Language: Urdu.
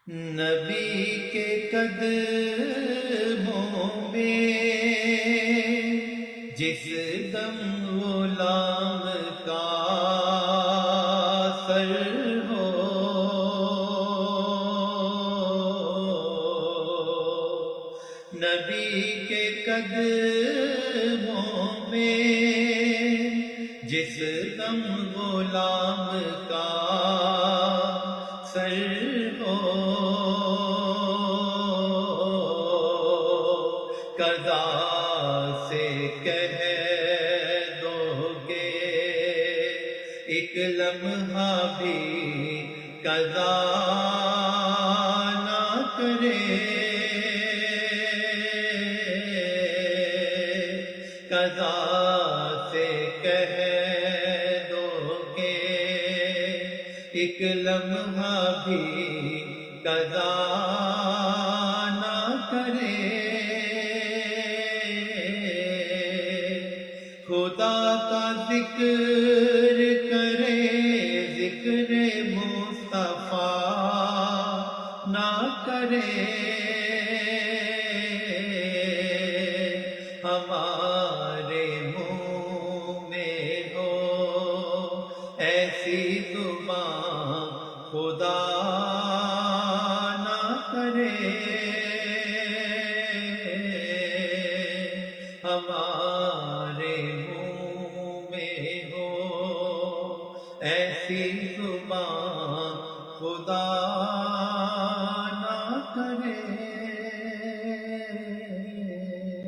نبی کے قدموں میں جس دم غلام کا سر ہو، نبی کے قدموں میں جس دم غلام کا سر ہو، قضا سے کہہ دو گے ایک لمحہ بھی قضا نہ کرے، قضا سے کہہ دو گے ایک لمحہ بھی قضا نہ کرے، خدا کا ذکر کرے ذکر مصطفیٰ نہ کرے، ہمارے منہ میں ہو ایسی زبان خدا نہ کرے، ہمارے منہ میں ہو ایسی زبان خدا